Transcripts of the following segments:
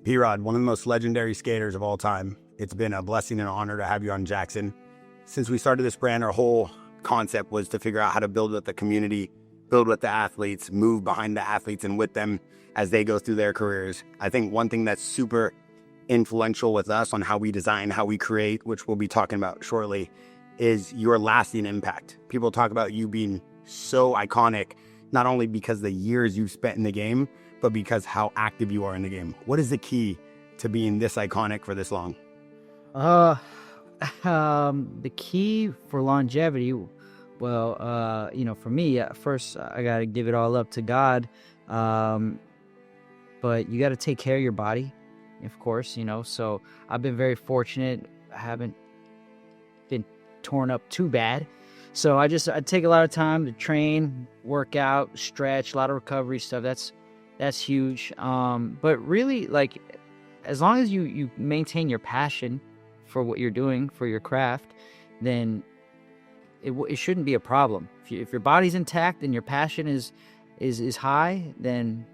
P-Rod, one of the most legendary skaters of all time. It's been a blessing and an honor to have you on Jackson. Since we started this brand, our whole concept was to figure out how to build with the community, build with the athletes, move behind the athletes and with them as they go through their careers. I think one thing that's super influential with us on how we design, how we create, which we'll be talking about shortly, is your lasting impact. People talk about you being so iconic, not only because of the years you've spent in the game, but because how active you are in the game. What is the key to being this iconic for this long? The key for longevity, well, for me, first I got to give it all up to God. But you got to take care of your body, of course, so I've been very fortunate. I haven't been torn up too bad. So I take a lot of time to train, work out, stretch, a lot of recovery stuff. That's huge. But really, like, as long as you maintain your passion for what you're doing, for your craft, then it shouldn't be a problem. If your body's intact and your passion is high, then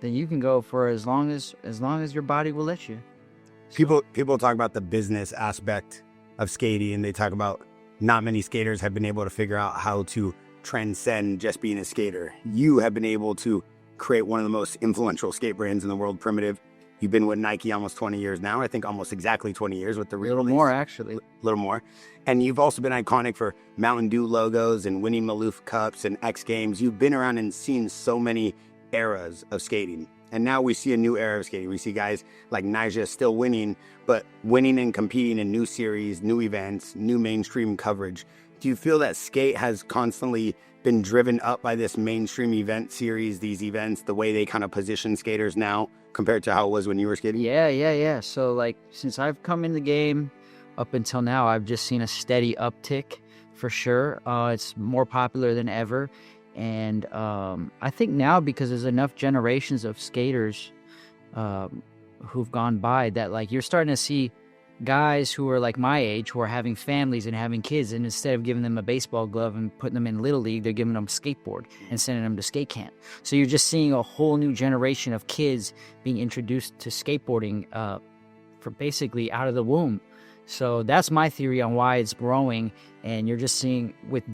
you can go for as long as your body will let you. People talk about the business aspect of skating, and they talk about not many skaters have been able to figure out how to transcend just being a skater. You have been able to create one of the most influential skate brands in the world, Primitive. You've been with Nike almost 20 years now. I think almost exactly 20 years with the re-release. A little more, actually. A little more. And you've also been iconic for Mountain Dew logos and winning Maloof Cups and X Games. You've been around and seen so many eras of skating. And now we see a new era of skating. We see guys like Nyjah still winning, but winning and competing in new series, new events, new mainstream coverage. Do you feel that skate has constantly been driven up by this mainstream event series, these events, the way they kind of position skaters now compared to how it was when you were skating? Yeah. So, like, since I've come in the game up until now, I've just seen a steady uptick for sure. It's more popular than ever. And I think now, because there's enough generations of skaters who've gone by, that, like, you're starting to see guys who are like my age, who are having families and having kids, and instead of giving them a baseball glove and putting them in Little League, they're giving them a skateboard and sending them to skate camp. So you're just seeing a whole new generation of kids being introduced to skateboarding for basically out of the womb. So that's my theory on why it's growing. And you're just seeing with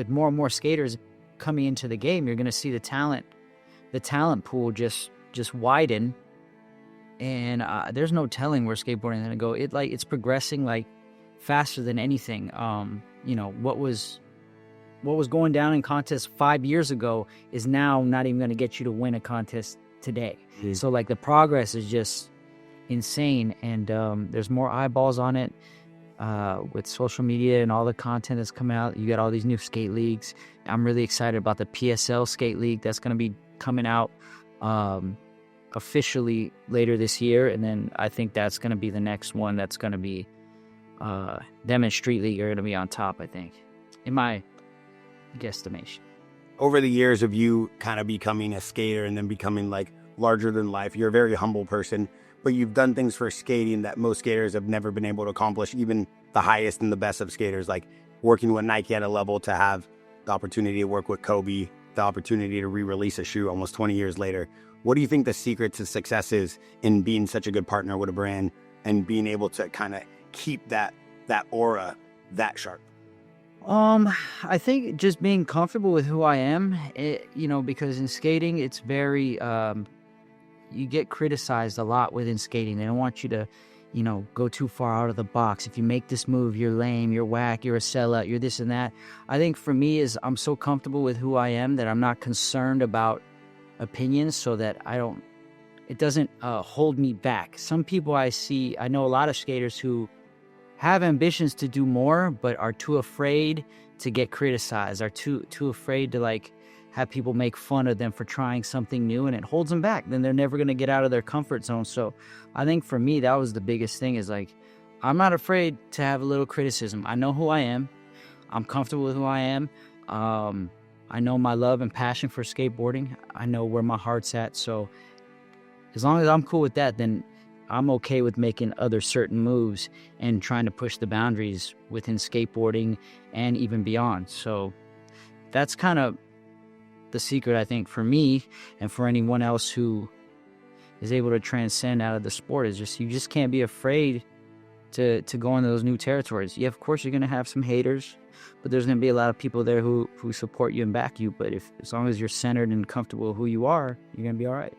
more and more skaters coming into the game, you're going to see the talent pool just widen. And there's no telling where skateboarding is going to go. It's progressing like faster than anything. What was going down in contests 5 years ago is now not even going to get you to win a contest today. Mm-hmm. So, like, the progress is just insane, and there's more eyeballs on it with social media and all the content that's coming out. You got all these new skate leagues. I'm really excited about the PSL skate league that's going to be coming out officially later this year, and then I think that's going to be the next one. That's going to be them and Street League are going to be on top, I think, in my guesstimation. Over the years of you kind of becoming a skater and then becoming like larger than life, you're a very humble person, but you've done things for skating that most skaters have never been able to accomplish, even the highest and the best of skaters, like working with Nike at a level to have the opportunity to work with Kobe, the opportunity to re-release a shoe almost 20 years later. What do you think the secret to success is in being such a good partner with a brand and being able to kind of keep that aura that sharp? I think just being comfortable with who I am, because in skating, it's very, you get criticized a lot within skating. They don't want you to, go too far out of the box. If you make this move, you're lame, you're whack, you're a sellout, you're this and that. I think for me is I'm so comfortable with who I am that I'm not concerned about opinions, so that it doesn't hold me back. Some people I know a lot of skaters who have ambitions to do more, but are too afraid to get criticized, are too afraid to, like, have people make fun of them for trying something new, and it holds them back. Then they're never going to get out of their comfort zone. So I think for me, that was the biggest thing, is like, I'm not afraid to have a little criticism. I know who I am. I'm comfortable with who I am. I know my love and passion for skateboarding. I know where my heart's at. So as long as I'm cool with that, then I'm okay with making other certain moves and trying to push the boundaries within skateboarding and even beyond. So that's kind of the secret, I think, for me and for anyone else who is able to transcend out of the sport. Is just, you just can't be afraid to go into those new territories. Yeah, of course you're gonna have some haters, but there's gonna be a lot of people there who support you and back you. But as long as you're centered and comfortable with who you are, you're gonna be all right.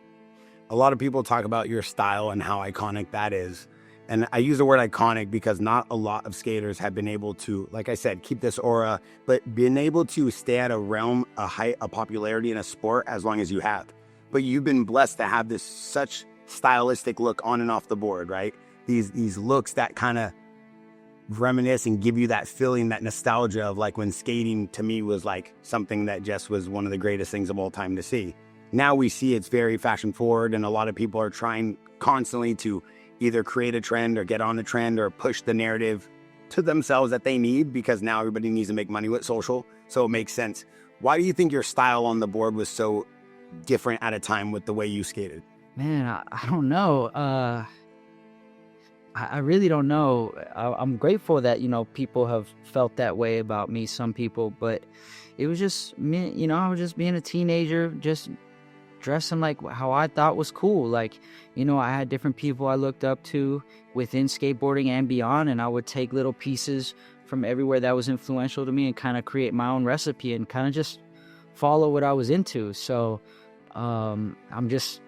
A lot of people talk about your style and how iconic that is. And I use the word iconic because not a lot of skaters have been able to, like I said, keep this aura, but being able to stay at a realm, a height, a popularity in a sport as long as you have. But you've been blessed to have this such stylistic look on and off the board, right? These looks that kind of reminisce and give you that feeling, that nostalgia of like when skating to me was like something that just was one of the greatest things of all time to see. Now we see it's very fashion forward, and a lot of people are trying constantly to either create a trend or get on a trend or push the narrative to themselves that they need, because now everybody needs to make money with social. So it makes sense. Why do you think your style on the board was so different at a time with the way you skated? Man, I don't know. I really don't know. I'm grateful that, people have felt that way about me, some people, but it was just me, I was just being a teenager, just dressing like how I thought was cool. Like, I had different people I looked up to within skateboarding and beyond, and I would take little pieces from everywhere that was influential to me and kind of create my own recipe and kind of just follow what I was into. So I'm just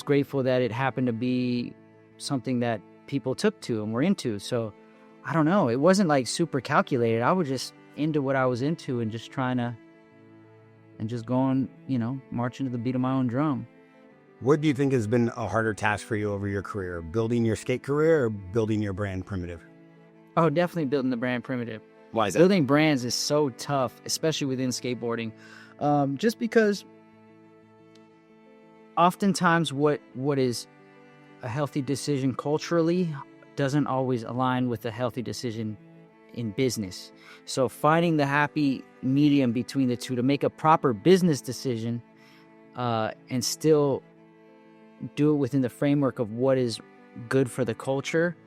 grateful that it happened to be something that people took to and were into. So I don't know, it wasn't like super calculated. I was just into what I was into and just trying to, and just going, marching to the beat of my own drum. What do you think has been a harder task for you over your career? Building your skate career or building your brand Primitive? Oh, definitely building the brand Primitive. Why is that? Building brands is so tough, especially within skateboarding. Just because oftentimes what is a healthy decision culturally doesn't always align with a healthy decision in business. So finding the happy medium between the two to make a proper business decision and still do it within the framework of what is good for the culture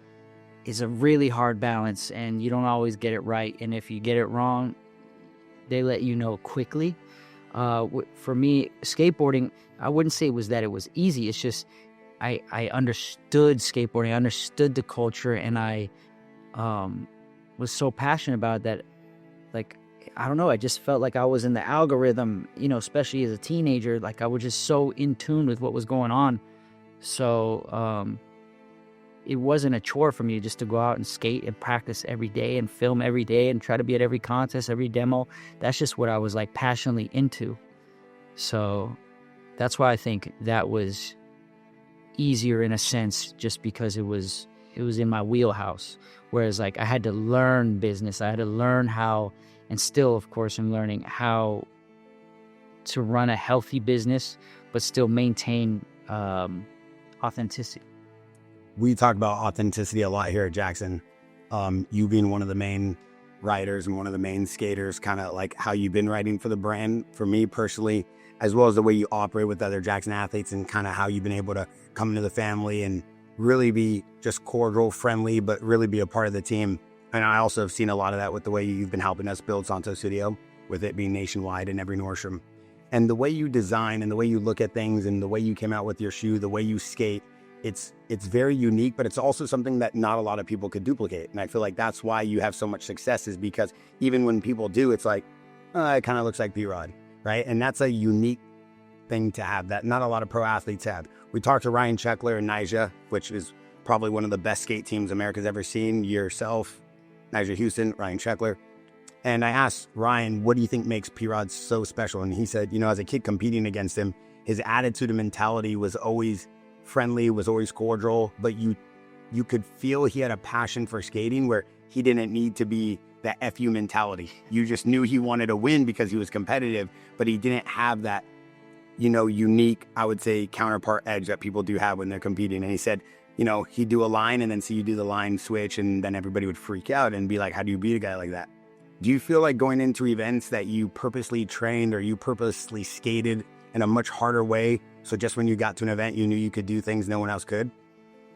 is a really hard balance, and you don't always get it right. And if you get it wrong, they let you know quickly. For me, skateboarding, I wouldn't say it was easy. It's just I understood skateboarding, I understood the culture, and I was so passionate about it that, like, I don't know, I just felt like I was in the algorithm, especially as a teenager. Like, I was just so in tune with what was going on. So it wasn't a chore for me just to go out and skate and practice every day and film every day and try to be at every contest, every demo. That's just what I was like passionately into. So that's why I think that was easier in a sense, just because it was in my wheelhouse. Whereas like I had to learn business, I had to learn how, and still of course I'm learning how to run a healthy business but still maintain authenticity. We talk about authenticity a lot here at Jackson. You being one of the main riders and one of the main skaters, kind of like how you've been riding for the brand, for me personally, as well as the way you operate with other Jackson athletes and kind of how you've been able to come into the family and really be just cordial, friendly, but really be a part of the team. And I also have seen a lot of that with the way you've been helping us build Santo Studio, with it being nationwide in every Nordstrom. And the way you design and the way you look at things and the way you came out with your shoe, the way you skate, it's very unique, but it's also something that not a lot of people could duplicate. And I feel like that's why you have so much success, is because even when people do, it's like, it kind of looks like P-Rod, right? And that's a unique thing to have that not a lot of pro athletes have. We talked to Ryan Sheckler and Nyjah, which is probably one of the best skate teams America's ever seen. Yourself, Nyjah Huston, Ryan Sheckler. And I asked Ryan, what do you think makes P-Rod so special? And he said, as a kid competing against him, his attitude and mentality was always friendly, was always cordial, but you could feel he had a passion for skating where he didn't need to be that FU mentality. You just knew he wanted to win because he was competitive, but he didn't have that, unique, I would say, counterpart edge that people do have when they're competing. And he said, he'd do a line and then see you do the line switch, and then everybody would freak out and be like, how do you beat a guy like that? Do you feel like going into events that you purposely trained or you purposely skated in a much harder way, so just when you got to an event, you knew you could do things no one else could?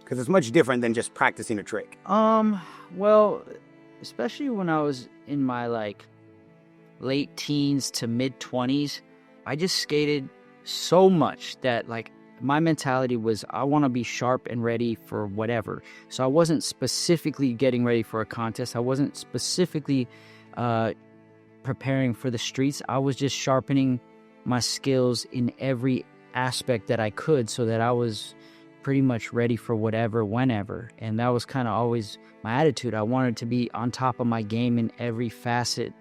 Because it's much different than just practicing a trick. Well, especially when I was in my late teens to mid 20s, I just skated so much that my mentality was I want to be sharp and ready for whatever. So I wasn't specifically getting ready for a contest. I wasn't specifically preparing for the streets. I was just sharpening my skills in every aspect that I could so that I was pretty much ready for whatever, whenever. And that was kind of always my attitude. I wanted to be on top of my game in every facet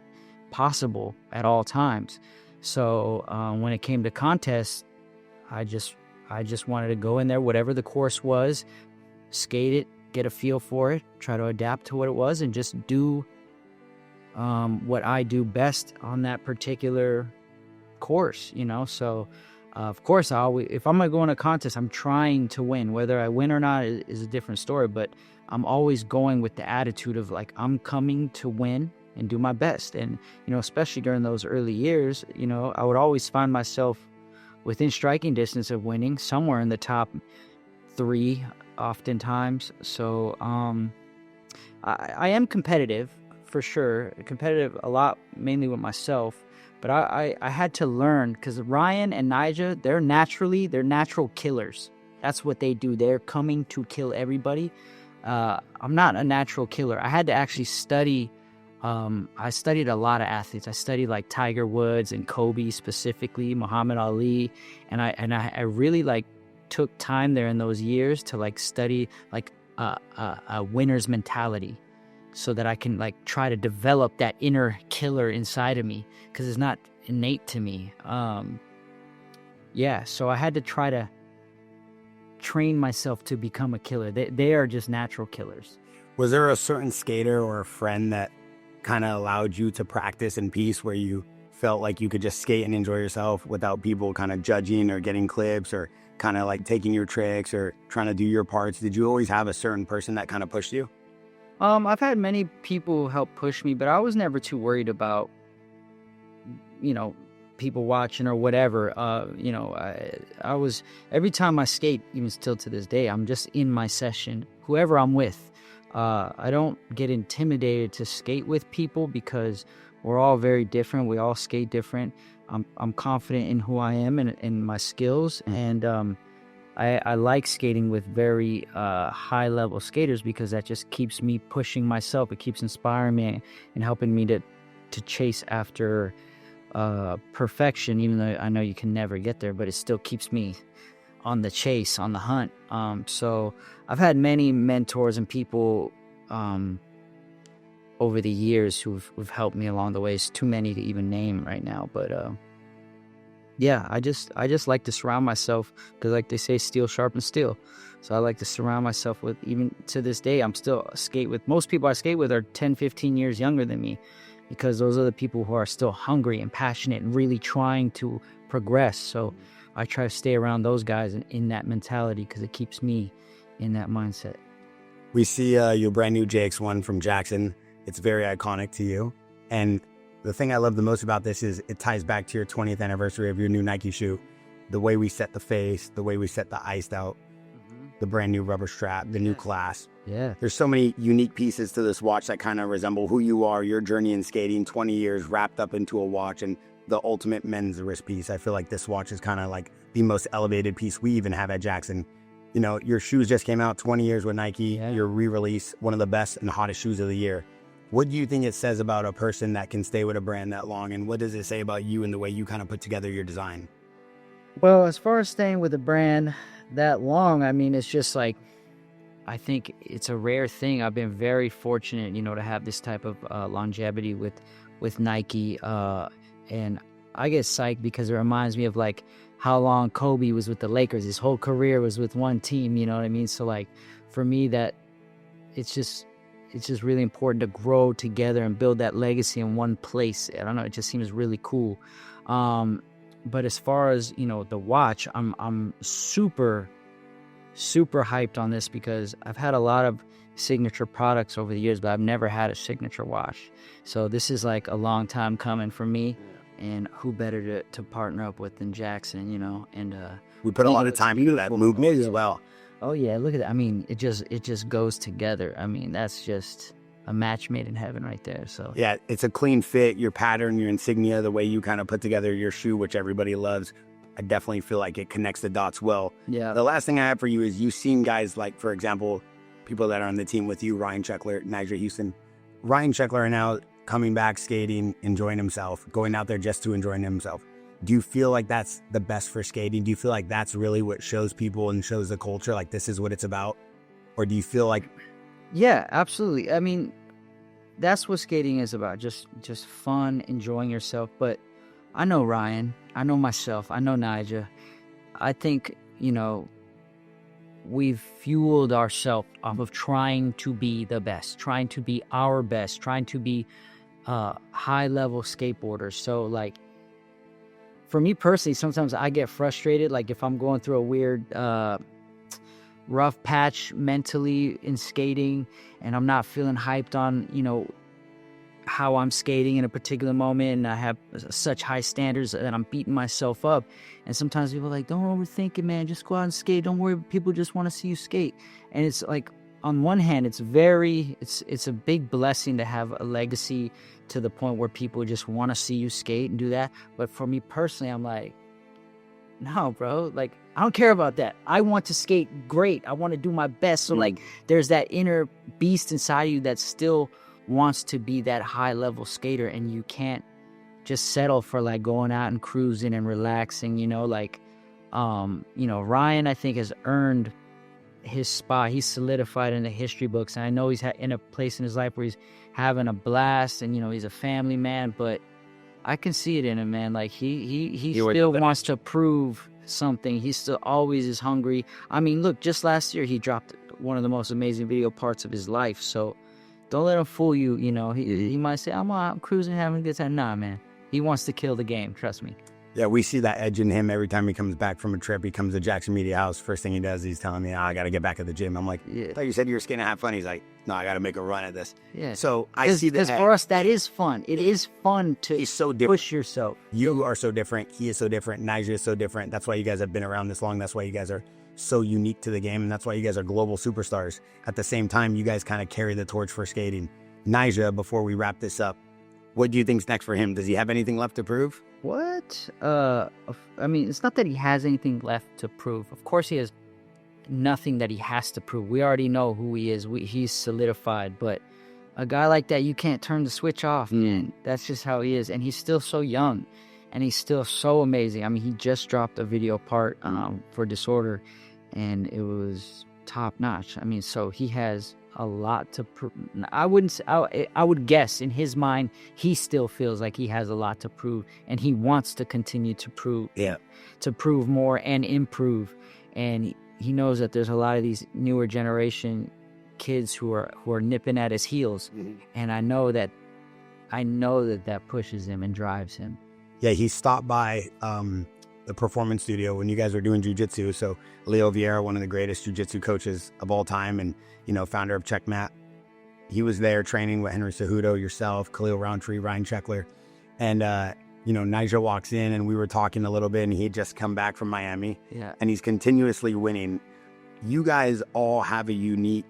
possible at all times. So when it came to contests, I just wanted to go in there, whatever the course was, skate it, get a feel for it, try to adapt to what it was, and just do what I do best on that particular course, you know. So of course, if I'm gonna go in a contest, I'm trying to win. Whether I win or not is a different story, but I'm always going with the attitude of like, I'm coming to win and do my best. And, you know, especially during those early years, you know, I would always find myself within striking distance of winning, somewhere in the top 3 oftentimes. So I am competitive for sure, competitive a lot, mainly with myself. But I had to learn, because Ryan and Nija, they're natural killers. That's what they do. They're coming to kill everybody. I'm not a natural killer. I had to actually study. I studied a lot of athletes. I studied like Tiger Woods and Kobe specifically, Muhammad Ali, and I really like took time there in those years to like study like a winner's mentality, so that I can like try to develop that inner killer inside of me, because it's not innate to me. Yeah, so I had to try to train myself to become a killer. They are just natural killers. Was there a certain skater or a friend that kind of allowed you to practice in peace, where you felt like you could just skate and enjoy yourself without people kind of judging or getting clips or kind of like taking your tricks or trying to do your parts? Did you always have a certain person that kind of pushed you? I've had many people help push me, but I was never too worried about, you know, people watching or whatever. You know, I was, every time I skate, even still to this day, I'm just in my session, whoever I'm with. I don't get intimidated to skate with people, because we're all very different. We all skate different. I'm confident in who I am and in my skills, and I like skating with very high level skaters, because that just keeps me pushing myself. It keeps inspiring me and helping me to chase after perfection, even though I know you can never get there, but it still keeps me on the chase, on the hunt. So I've had many mentors and people over the years who've helped me along the way. It's too many to even name right now, but yeah, I just like to surround myself, because like they say, steel sharpens steel. So I like to surround myself with, even to this day, I'm still skate with, most people I skate with are 10, 15 years younger than me, because those are the people who are still hungry and passionate and really trying to progress. So I try to stay around those guys in that mentality, because it keeps me in that mindset. We see your brand new JX1 from Jackson. It's very iconic to you. And the thing I love the most about this is it ties back to your 20th anniversary of your new Nike shoe. The way we set the face, the way we set the iced out, the brand new rubber strap, the new clasp. Yeah. There's so many unique pieces to this watch that kind of resemble who you are, your journey in skating, 20 years wrapped up into a watch, and the ultimate men's wrist piece. I feel like this watch is kind of like the most elevated piece we even have at Jackson. You know, your shoes just came out, 20 years with Nike, your re-release, one of the best and hottest shoes of the year. What do you think it says about a person that can stay with a brand that long? And what does it say about you and the way you kind of put together your design? Well, as far as staying with a brand that long, I mean, it's just like, I think it's a rare thing. I've been very fortunate, you know, to have this type of longevity with Nike. And I get psyched because it reminds me of like how long Kobe was with the Lakers. His whole career was with one team, you know what I mean? So like, for me, that it's just really important to grow together and build that legacy in one place. I don't know, it just seems really cool. But as far as, you know, the watch, I'm super hyped on this, because I've had a lot of signature products over the years, but I've never had a signature watch. So this is like a long time coming for me, and who better to partner up with than Jackson, you know? And we put a lot of time into that movement as well. Oh yeah, look at that. I mean, it just goes together. I mean, that's just a match made in heaven right there. So yeah, it's a clean fit. Your pattern, your insignia, the way you kind of put together your shoe, which everybody loves. I definitely feel like it connects the dots well. Yeah. The last thing I have for you is you've seen guys like, for example, people that are on the team with you, Ryan Sheckler, Nigel Houston. Ryan Sheckler are now coming back, skating, enjoying himself, going out there just to enjoy himself. Do you feel like that's the best for skating? Do you feel like that's really what shows people and shows the culture, like this is what it's about? Or do you feel like... Yeah, absolutely. I mean, that's what skating is about, just fun, enjoying yourself. But I know Ryan, I know myself, I know Nigel. I think, you know, we've fueled ourselves off of trying to be the best, trying to be our best, trying to be high-level skateboarders. So, like, for me personally, sometimes I get frustrated, like if I'm going through a weird, rough patch mentally in skating and I'm not feeling hyped on, you know, how I'm skating in a particular moment, and I have such high standards that I'm beating myself up. And sometimes people are like, don't overthink it, man. Just go out and skate. Don't worry. People just want to see you skate. And it's like, on one hand, it's a big blessing to have a legacy to the point where people just want to see you skate and do that. But for me personally, I'm like, no, bro, like, I don't care about that. I want to skate great. I want to do my best. So like, there's that inner beast inside you that still wants to be that high level skater, and you can't just settle for like going out and cruising and relaxing, you know, like, you know, Ryan, I think, has earned his spot. He's solidified in the history books, and I know he's in a place in his life where he's having a blast, and, you know, he's a family man, but I can see it in him, man. Like, he still wants to prove something. He still always is hungry. I mean, look, just last year he dropped one of the most amazing video parts of his life. So don't let him fool you. You know, he might say, I'm cruising, having a good time. Nah, man. He wants to kill the game. Trust me. Yeah, we see that edge in him every time he comes back from a trip. He comes to Jackson Media House. First thing he does, he's telling me, I got to get back at the gym. I'm like, I thought you said you were skating to have fun. He's like, no, I got to make a run at this. Yeah. So I see that. Because for us, that is fun. It is fun to push yourself. You are so different. He is so different. Nigel is so different. That's why you guys have been around this long. That's why you guys are so unique to the game. And that's why you guys are global superstars. At the same time, you guys kind of carry the torch for skating. Nigel, before we wrap this up, what do you think's next for him? Does he have anything left to prove? What? I mean, it's not that he has anything left to prove. Of course, he has nothing that he has to prove. We already know who he is. He's solidified. But a guy like that, you can't turn the switch off, man. That's just how he is. And he's still so young. And he's still so amazing. I mean, he just dropped a video part for Disorder, and it was top notch. I mean, so he has a lot to prove. I would guess in his mind, he still feels like he has a lot to prove, and he wants to continue to prove, to prove more and improve. And he knows that there's a lot of these newer generation kids who are nipping at his heels, and I know that pushes him and drives him. Yeah, he stopped by the performance studio when you guys were doing jiu-jitsu. So Leo Vieira, one of the greatest jiu-jitsu coaches of all time, and, you know, founder of Checkmat, he was there training with Henry Cejudo, yourself, Khalil Roundtree, Ryan Sheckler. And, you know, Nigel walks in and we were talking a little bit, and he had just come back from Miami. Yeah. And he's continuously winning. You guys all have a unique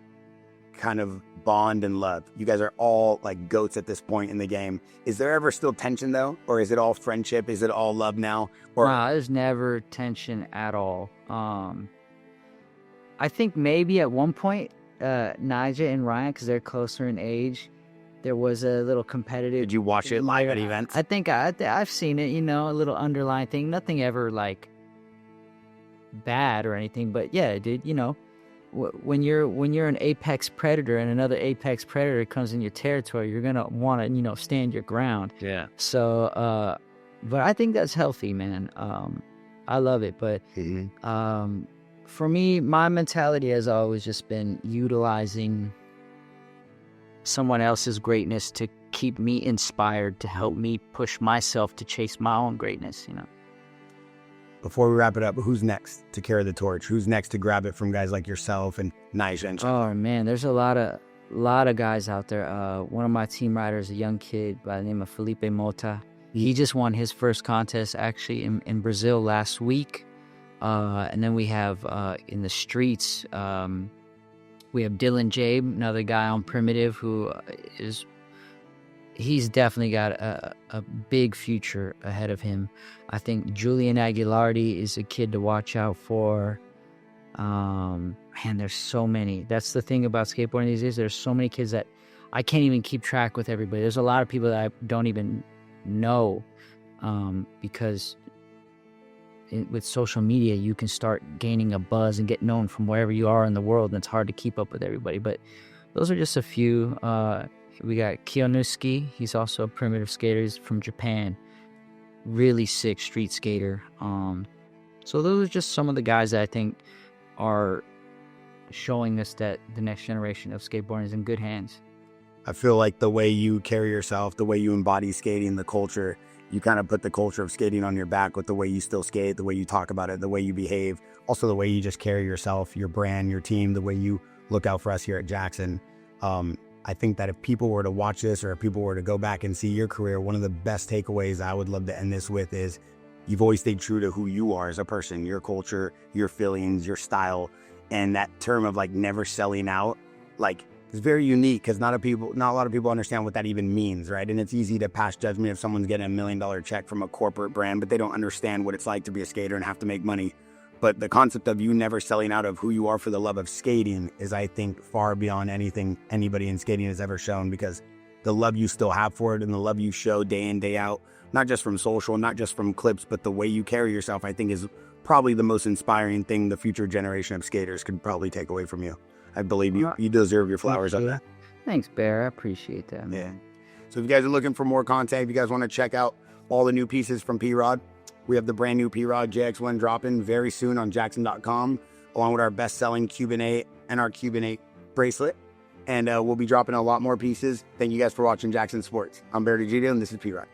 kind of bond and love. You guys are all like goats at this point in the game. Is there ever still tension though? Or is it all friendship? Is it all love now? Or there's never tension at all. I think maybe at one point, Nigel and Ryan, because they're closer in age, there was a little competitive. Did you watch it live at events? I think I've seen it, you know, a little underlying thing. Nothing ever like bad or anything, but yeah, it did, you know. When you're an apex predator and another apex predator comes in your territory, you're gonna want to, you know, stand your ground. Yeah. So, but I think that's healthy, man. I love it. But for me, my mentality has always just been utilizing someone else's greatness to keep me inspired, to help me push myself to chase my own greatness. You know. Before we wrap it up, who's next to carry the torch? Who's next to grab it from guys like yourself and Nigel? Oh man, there's a lot of guys out there. One of my team riders, a young kid by the name of Felipe Mota. He just won his first contest actually in Brazil last week. And then we have in the streets, we have Dylan Jabe, another guy on Primitive who he's definitely got a big future ahead of him. I think Julian Aguilardi is a kid to watch out for. Man, there's so many. That's the thing about skateboarding these days. There's so many kids that I can't even keep track with everybody. There's a lot of people that I don't even know because with social media, you can start gaining a buzz and get known from wherever you are in the world, and it's hard to keep up with everybody. But those are just a few. We got Kiyonusuke. He's also a primitive skater. He's from Japan. Really sick street skater. So those are just some of the guys that I think are showing us that the next generation of skateboarding is in good hands. I feel like the way you carry yourself, the way you embody skating, the culture, you kind of put the culture of skating on your back with the way you still skate, the way you talk about it, the way you behave, also the way you just carry yourself, your brand, your team, the way you look out for us here at Jaxxon. I think that if people were to watch this or if people were to go back and see your career, one of the best takeaways I would love to end this with is you've always stayed true to who you are as a person, your culture, your feelings, your style. And that term of like never selling out, like it's very unique because not a lot of people understand what that even means, right? And it's easy to pass judgment if someone's getting $1 million check from a corporate brand, but they don't understand what it's like to be a skater and have to make money. But the concept of you never selling out of who you are for the love of skating is, I think, far beyond anything anybody in skating has ever shown, because the love you still have for it and the love you show day in, day out, not just from social, not just from clips, but the way you carry yourself, I think is probably the most inspiring thing the future generation of skaters could probably take away from you. I believe you deserve your flowers on that. Thanks, Bear. I appreciate that, man. Yeah. So if you guys are looking for more content, if you guys want to check out all the new pieces from P-Rod, we have the brand new P-Rod JX1 dropping very soon on Jaxxon.com, along with our best-selling Cuban 8 and our Cuban 8 bracelet. And we'll be dropping a lot more pieces. Thank you guys for watching Jaxxon Sports. I'm Degidio, and this is P-Rod.